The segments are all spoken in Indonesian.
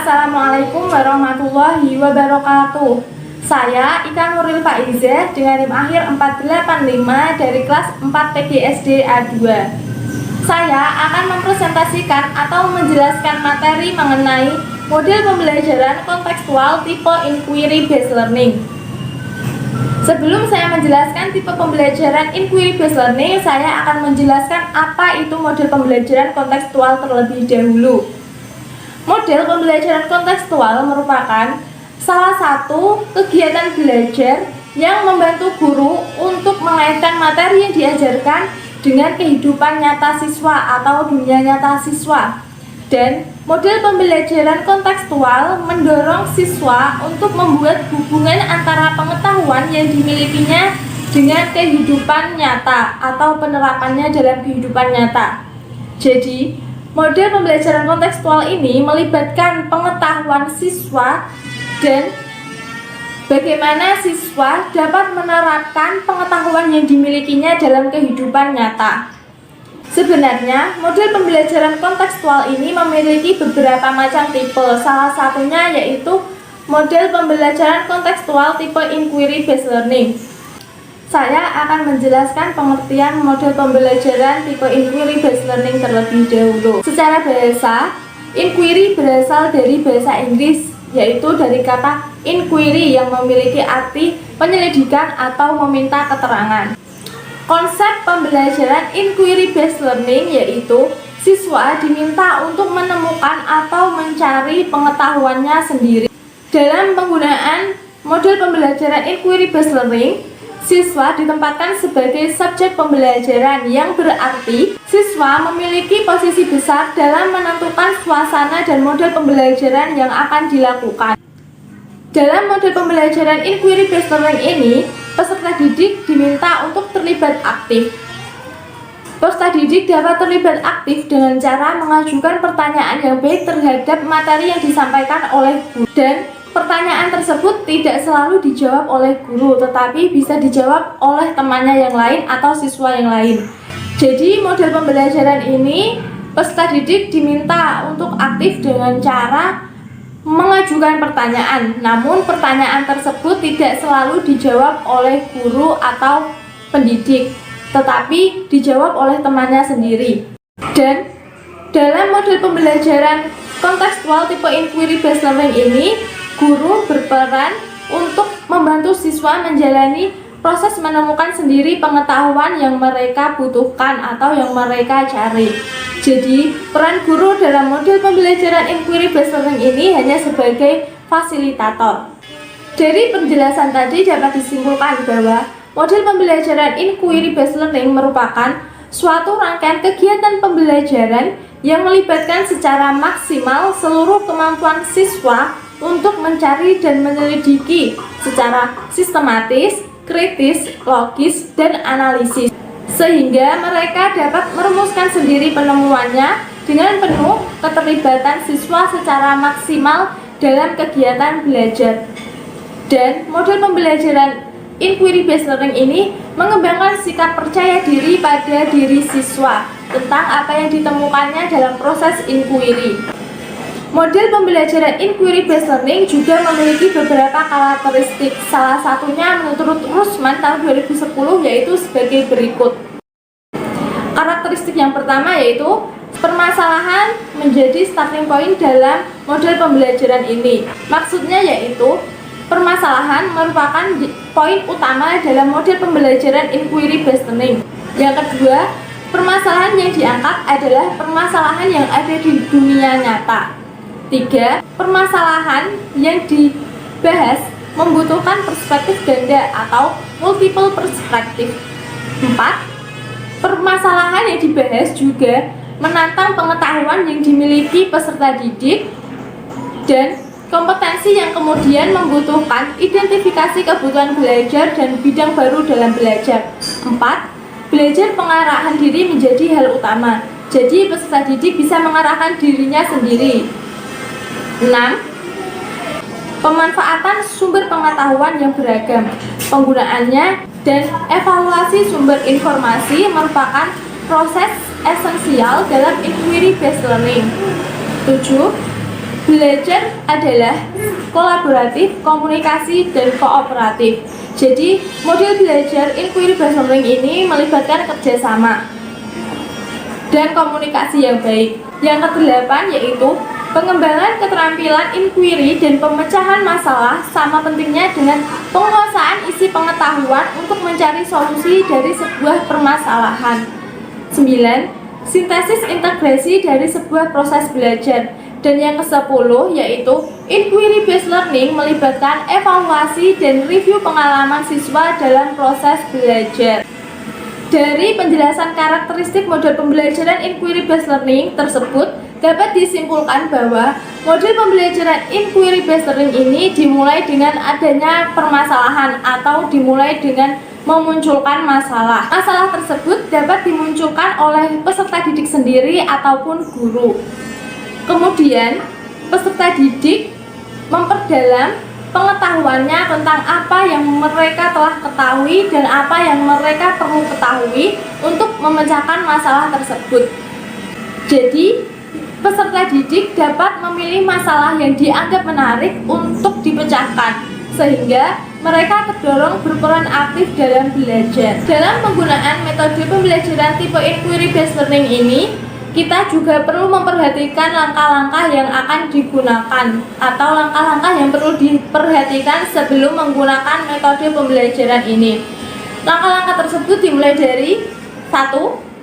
Assalamualaikum warahmatullahi wabarakatuh. Saya Ika Nuril Faizah dengan NIM akhir 485 dari kelas 4 PGSD A2. Saya akan mempresentasikan atau menjelaskan materi mengenai model pembelajaran kontekstual tipe Inquiry Based Learning. Sebelum saya menjelaskan tipe pembelajaran Inquiry Based Learning, saya akan menjelaskan apa itu model pembelajaran kontekstual terlebih dahulu. Model pembelajaran kontekstual merupakan salah satu kegiatan belajar yang membantu guru untuk mengaitkan materi yang diajarkan dengan kehidupan nyata siswa atau dunia nyata siswa. Dan model pembelajaran kontekstual mendorong siswa untuk membuat hubungan antara pengetahuan yang dimilikinya dengan kehidupan nyata atau penerapannya dalam kehidupan nyata. Jadi, model pembelajaran kontekstual ini melibatkan pengetahuan siswa dan bagaimana siswa dapat menerapkan pengetahuan yang dimilikinya dalam kehidupan nyata. Sebenarnya, model pembelajaran kontekstual ini memiliki beberapa macam tipe. Salah satunya yaitu model pembelajaran kontekstual tipe Inquiry Based Learning. Saya akan menjelaskan pengertian model pembelajaran tipe Inquiry Based Learning terlebih dahulu. Secara bahasa, inquiry berasal dari bahasa Inggris, yaitu dari kata inquiry yang memiliki arti penyelidikan atau meminta keterangan. Konsep pembelajaran Inquiry Based Learning yaitu siswa diminta untuk menemukan atau mencari pengetahuannya sendiri. Dalam penggunaan model pembelajaran Inquiry Based Learning, siswa ditempatkan sebagai subjek pembelajaran, yang berarti siswa memiliki posisi besar dalam menentukan suasana dan model pembelajaran yang akan dilakukan. Dalam model pembelajaran Inquiry Based Learning ini, peserta didik diminta untuk terlibat aktif. Peserta didik dapat terlibat aktif dengan cara mengajukan pertanyaan yang baik terhadap materi yang disampaikan oleh guru, dan pertanyaan tersebut tidak selalu dijawab oleh guru, tetapi bisa dijawab oleh temannya yang lain atau siswa yang lain. Jadi model pembelajaran ini peserta didik diminta untuk aktif dengan cara mengajukan pertanyaan, namun pertanyaan tersebut tidak selalu dijawab oleh guru atau pendidik, tetapi dijawab oleh temannya sendiri. Dan dalam model pembelajaran kontekstual tipe Inquiry Based Learning ini, guru berperan untuk membantu siswa menjalani proses menemukan sendiri pengetahuan yang mereka butuhkan atau yang mereka cari. Jadi, peran guru dalam model pembelajaran Inquiry Based Learning ini hanya sebagai fasilitator. Dari penjelasan tadi dapat disimpulkan bahwa model pembelajaran Inquiry Based Learning merupakan suatu rangkaian kegiatan pembelajaran yang melibatkan secara maksimal seluruh kemampuan siswa untuk mencari dan menyelidiki secara sistematis, kritis, logis, dan analisis, sehingga mereka dapat merumuskan sendiri penemuannya dengan penuh keterlibatan siswa secara maksimal dalam kegiatan belajar. Dan model pembelajaran Inquiry Based Learning ini mengembangkan sikap percaya diri pada diri siswa tentang apa yang ditemukannya dalam proses inquiry. Model pembelajaran Inquiry Based Learning juga memiliki beberapa karakteristik. Salah satunya menurut Rusman tahun 2010 yaitu sebagai berikut. Karakteristik yang pertama yaitu permasalahan menjadi starting point dalam model pembelajaran ini. Maksudnya yaitu permasalahan merupakan poin utama dalam model pembelajaran Inquiry Based Learning. Yang kedua, permasalahan yang diangkat adalah permasalahan yang ada di dunia nyata. 3. Permasalahan yang dibahas membutuhkan perspektif ganda atau multiple perspektif. 4. Permasalahan yang dibahas juga menantang pengetahuan yang dimiliki peserta didik dan kompetensi yang kemudian membutuhkan identifikasi kebutuhan belajar dan bidang baru dalam belajar. 4. Belajar pengarahan diri menjadi hal utama. Jadi peserta didik bisa mengarahkan dirinya sendiri. 6. Pemanfaatan sumber pengetahuan yang beragam, penggunaannya dan evaluasi sumber informasi merupakan proses esensial dalam Inquiry Based Learning. 7. Belajar adalah kolaboratif, komunikasi, dan kooperatif. Jadi, model belajar inquiry based learning ini melibatkan kerjasama dan komunikasi yang baik. Yang kedelapan yaitu pengembangan keterampilan inquiry dan pemecahan masalah sama pentingnya dengan penguasaan isi pengetahuan untuk mencari solusi dari sebuah permasalahan. 9. Sintesis integrasi dari sebuah proses belajar. Dan yang ke-10 yaitu inquiry based learning melibatkan evaluasi dan review pengalaman siswa dalam proses belajar. Dari penjelasan karakteristik model pembelajaran inquiry based learning tersebut dapat disimpulkan bahwa model pembelajaran inquiry based learning ini dimulai dengan adanya permasalahan atau dimulai dengan memunculkan masalah. Masalah tersebut dapat dimunculkan oleh peserta didik sendiri ataupun guru. Kemudian, peserta didik memperdalam pengetahuannya tentang apa yang mereka telah ketahui dan apa yang mereka perlu ketahui untuk memecahkan masalah tersebut. Jadi, peserta didik dapat memilih masalah yang dianggap menarik untuk dipecahkan, sehingga mereka terdorong berperan aktif dalam belajar. Dalam penggunaan metode pembelajaran tipe inquiry based learning ini, kita juga perlu memperhatikan langkah-langkah yang akan digunakan atau langkah-langkah yang perlu diperhatikan sebelum menggunakan metode pembelajaran ini. Langkah-langkah tersebut dimulai dari 1.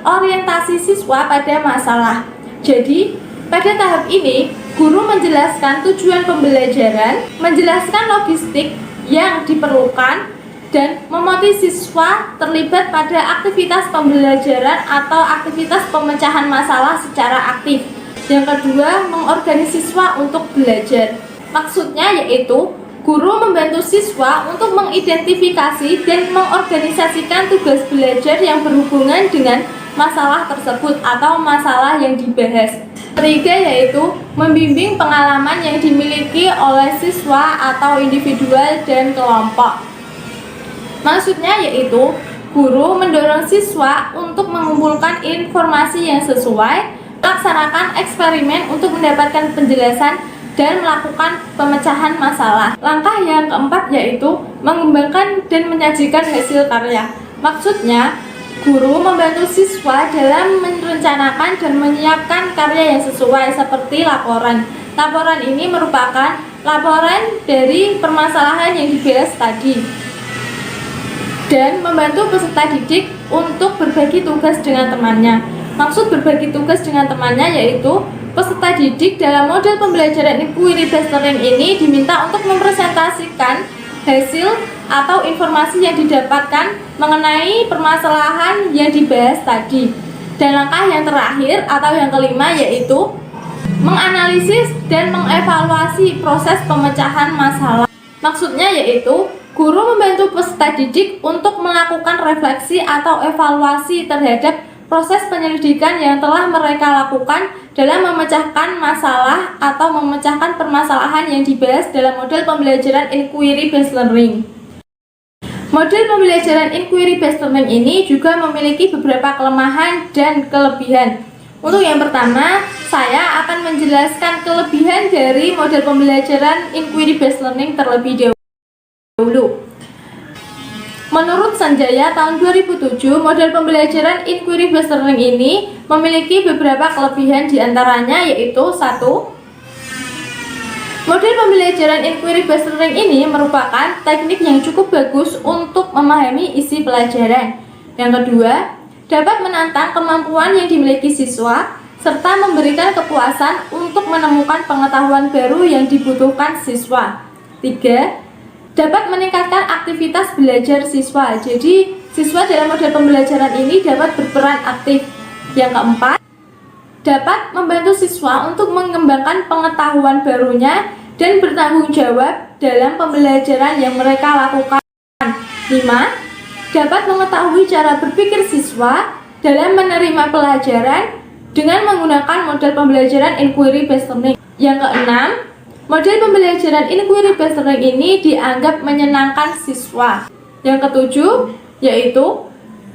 Orientasi siswa pada masalah. Jadi, pada tahap ini, guru menjelaskan tujuan pembelajaran, menjelaskan logistik yang diperlukan, dan memotivasi siswa terlibat pada aktivitas pembelajaran atau aktivitas pemecahan masalah secara aktif. Yang kedua, mengorganisasi siswa untuk belajar. Maksudnya yaitu guru membantu siswa untuk mengidentifikasi dan mengorganisasikan tugas belajar yang berhubungan dengan masalah tersebut atau masalah yang dibahas. Ketiga yaitu membimbing pengalaman yang dimiliki oleh siswa atau individual dan kelompok. Maksudnya yaitu guru mendorong siswa untuk mengumpulkan informasi yang sesuai, melaksanakan eksperimen untuk mendapatkan penjelasan, dan melakukan pemecahan masalah. Langkah yang keempat yaitu mengembangkan dan menyajikan hasil karya. Maksudnya, guru membantu siswa dalam merencanakan dan menyiapkan karya yang sesuai seperti laporan. Laporan ini merupakan laporan dari permasalahan yang dibahas tadi. Dan membantu peserta didik untuk berbagi tugas dengan temannya. Maksud berbagi tugas dengan temannya yaitu peserta didik dalam model pembelajaran inquiry based learning ini diminta untuk mempresentasikan hasil atau informasi yang didapatkan mengenai permasalahan yang dibahas tadi. Dan langkah yang terakhir atau yang kelima yaitu menganalisis dan mengevaluasi proses pemecahan masalah. Maksudnya yaitu guru membantu peserta didik untuk melakukan refleksi atau evaluasi terhadap proses penyelidikan yang telah mereka lakukan dalam memecahkan masalah atau memecahkan permasalahan yang dibahas dalam model pembelajaran inquiry based learning. Model pembelajaran inquiry based learning ini juga memiliki beberapa kelemahan dan kelebihan. Untuk yang pertama, saya akan menjelaskan kelebihan dari model pembelajaran inquiry based learning terlebih dahulu. Menurut Sanjaya tahun 2007, model pembelajaran inquiry based learning ini memiliki beberapa kelebihan diantaranya yaitu 1. Model pembelajaran inquiry based learning ini merupakan teknik yang cukup bagus untuk memahami isi pelajaran. Yang kedua, dapat menantang kemampuan yang dimiliki siswa serta memberikan kepuasan untuk menemukan pengetahuan baru yang dibutuhkan siswa. 3. Dapat meningkatkan aktivitas belajar siswa. Jadi, siswa dalam model pembelajaran ini dapat berperan aktif. Yang keempat, dapat membantu siswa untuk mengembangkan pengetahuan barunya dan bertanggung jawab dalam pembelajaran yang mereka lakukan. 5. Dapat mengetahui cara berpikir siswa dalam menerima pelajaran dengan menggunakan model pembelajaran inquiry based learning. Yang keenam, model pembelajaran inquiry based learning ini dianggap menyenangkan siswa. Yang ketujuh, yaitu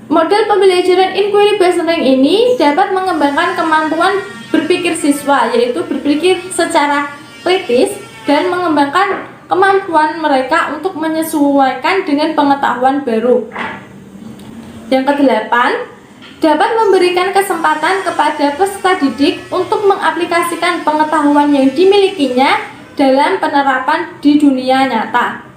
model pembelajaran inquiry based learning ini dapat mengembangkan kemampuan berpikir siswa, yaitu berpikir secara kritis, dan mengembangkan kemampuan mereka untuk menyesuaikan dengan pengetahuan baru. Yang kedelapan, dapat memberikan kesempatan kepada peserta didik untuk mengaplikasikan pengetahuan yang dimilikinya dalam penerapan di dunia nyata.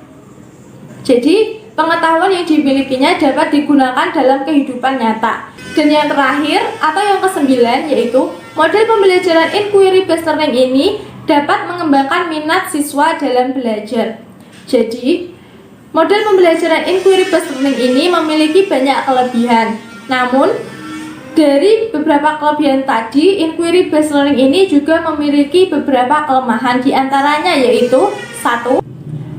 Jadi, pengetahuan yang dimilikinya dapat digunakan dalam kehidupan nyata. Dan yang terakhir atau yang kesembilan yaitu model pembelajaran inquiry based learning ini dapat mengembangkan minat siswa dalam belajar. Jadi, model pembelajaran inquiry based learning ini memiliki banyak kelebihan. Namun, dari beberapa kelebihan tadi, inquiry based learning ini juga memiliki beberapa kelemahan, di antaranya yaitu 1.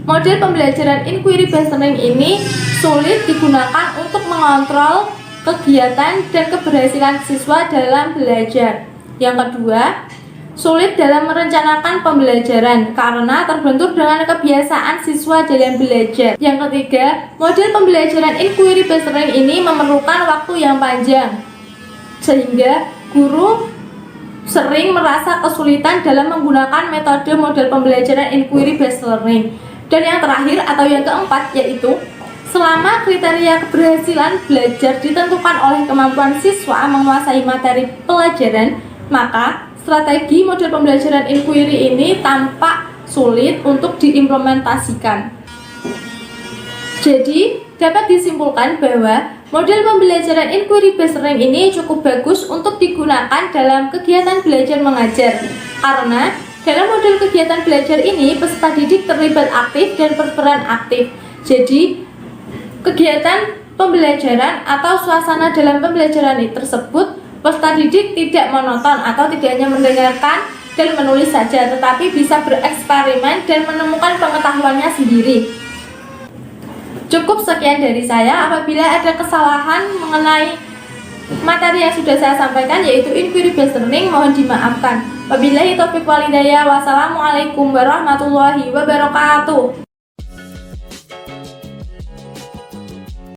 Model pembelajaran inquiry based learning ini sulit digunakan untuk mengontrol kegiatan dan keberhasilan siswa dalam belajar. Yang kedua, sulit dalam merencanakan pembelajaran karena terbentur dengan kebiasaan siswa dalam belajar. Yang ketiga, model pembelajaran inquiry based learning ini memerlukan waktu yang panjang, sehingga guru sering merasa kesulitan dalam menggunakan metode model pembelajaran inquiry based learning. Dan yang terakhir atau yang keempat yaitu selama kriteria keberhasilan belajar ditentukan oleh kemampuan siswa menguasai materi pelajaran, maka strategi model pembelajaran inquiry ini tampak sulit untuk diimplementasikan. Jadi, dapat disimpulkan bahwa model pembelajaran inquiry based learning ini cukup bagus untuk digunakan dalam kegiatan belajar mengajar, karena dalam model kegiatan belajar ini, peserta didik terlibat aktif dan berperan aktif. Jadi, kegiatan pembelajaran atau suasana dalam pembelajaran tersebut, peserta didik tidak monoton atau tidak hanya mendengarkan dan menulis saja, tetapi bisa bereksperimen dan menemukan pengetahuannya sendiri. Cukup sekian dari saya. Apabila ada kesalahan mengenai materi yang sudah saya sampaikan yaitu inquiry based learning, mohon dimaafkan. Wabillahi taufiq wal hidayah. Wassalamualaikum warahmatullahi wabarakatuh.